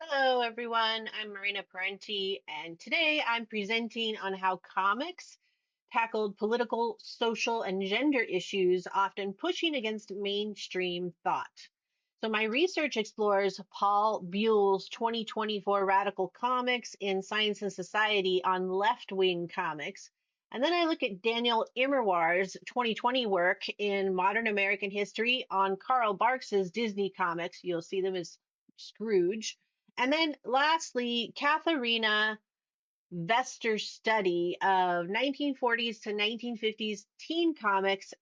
Hello, everyone. I'm Marina Parenti, and today I'm presenting on how comics tackled political, social, and gender issues, often pushing against mainstream thought. So, my research explores Paul Buhle's 2024 Radical Comics in Science and Society on left wing comics. And then I look at Daniel Immerwahr's 2020 work in Modern American History on Karl Barks's Disney comics. You'll see them as Scrooge. And then lastly, Katharina Vester's study of 1940s to 1950s teen comics,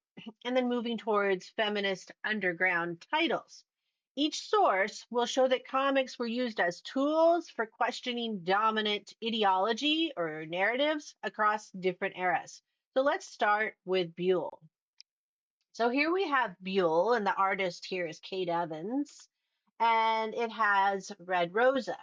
and then moving towards feminist underground titles. Each source will show that comics were used as tools for questioning dominant ideology or narratives across different eras. So let's start with Buhle. So here we have Buhle, and the artist here is Kate Evans, and it has Red Rosa.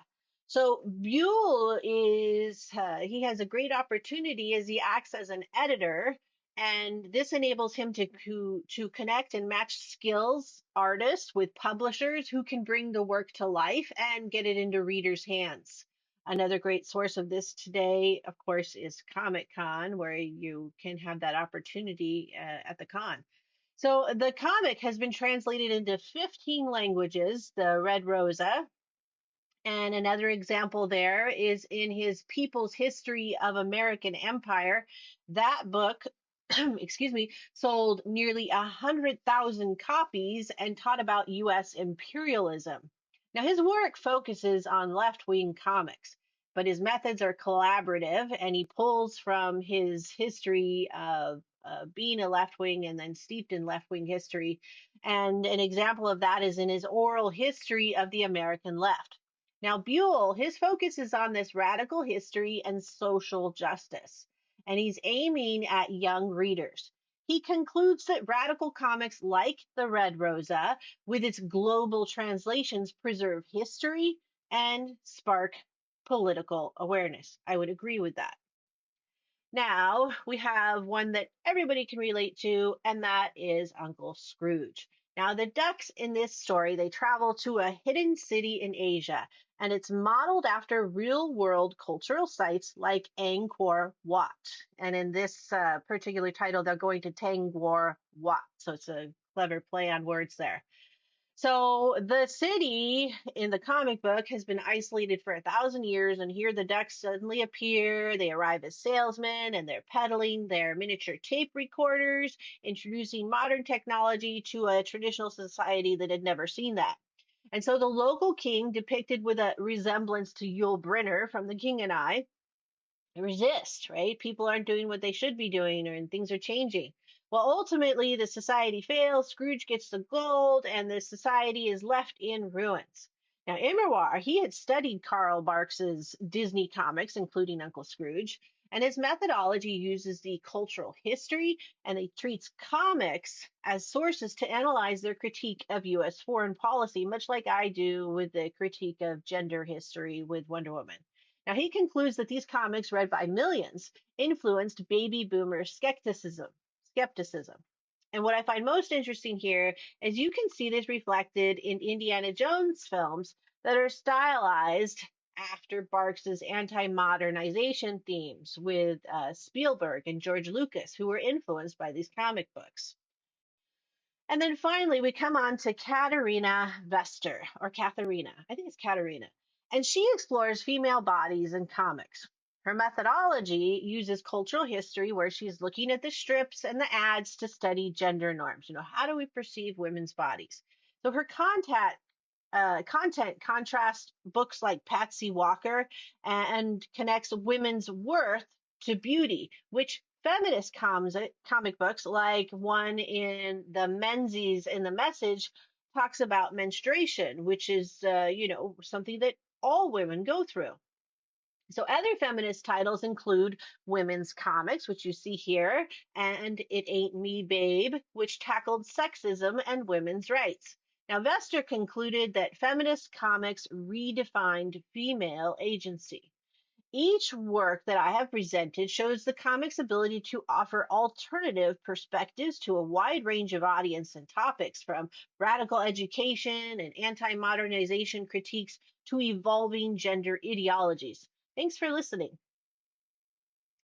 So Buhle he has a great opportunity as he acts as an editor, and this enables him to connect and match skills artists with publishers who can bring the work to life and get it into readers' hands. Another great source of this today, of course, is Comic Con, where you can have that opportunity at the con. So the comic has been translated into 15 languages, the Red Rosa. And another example there is in his People's History of American Empire. That book, excuse me, sold nearly 100,000 copies and taught about U.S. imperialism. Now, his work focuses on left wing comics, but his methods are collaborative, and he pulls from his history of being a left wing and then steeped in left wing history. And an example of that is in his oral history of the American left. Now, Buhle, his focus is on this radical history and social justice, and he's aiming at young readers. He concludes that radical comics like the Red Rosa, with its global translations, preserve history and spark political awareness. I would agree with that. Now we have one that everybody can relate to, and that is Uncle Scrooge. Now, the ducks in this story, they travel to a hidden city in Asia, and it's modeled after real world cultural sites like Angkor Wat. And in this particular title, they're going to Tangkor Wat. So it's a clever play on words there. So the city in the comic book has been isolated for 1,000 years, and here the ducks suddenly appear. They arrive as salesmen, and they're peddling their miniature tape recorders, introducing modern technology to a traditional society that had never seen that. And so the local king, depicted with a resemblance to Yul Brynner from The King and I, resist, right? People aren't doing what they should be doing, and things are changing. Well, ultimately, the society fails. Scrooge gets the gold, and the society is left in ruins. Now, Immerwahr, he had studied Karl Barks's Disney comics, including Uncle Scrooge, and his methodology uses the cultural history and he treats comics as sources to analyze their critique of U.S. foreign policy, much like I do with the critique of gender history with Wonder Woman. Now, he concludes that these comics, read by millions, influenced baby boomer skepticism. And what I find most interesting here is you can see this reflected in Indiana Jones films that are stylized after Barks's anti-modernization themes with Spielberg and George Lucas, who were influenced by these comic books. And then finally, we come on to Katharina Vester, or Katharina. I think it's Katharina. And she explores female bodies in comics. Her methodology uses cultural history where she's looking at the strips and the ads to study gender norms. How do we perceive women's bodies? So her content contrasts books like Patsy Walker and connects women's worth to beauty, which feminist comic books, like one in the Menzies in the Message, talks about menstruation, which is, something that all women go through. So other feminist titles include women's comics, which you see here, and It Ain't Me, Babe, which tackled sexism and women's rights. Now, Vester concluded that feminist comics redefined female agency. Each work that I have presented shows the comic's ability to offer alternative perspectives to a wide range of audience and topics, from radical education and anti modernization critiques to evolving gender ideologies. Thanks for listening.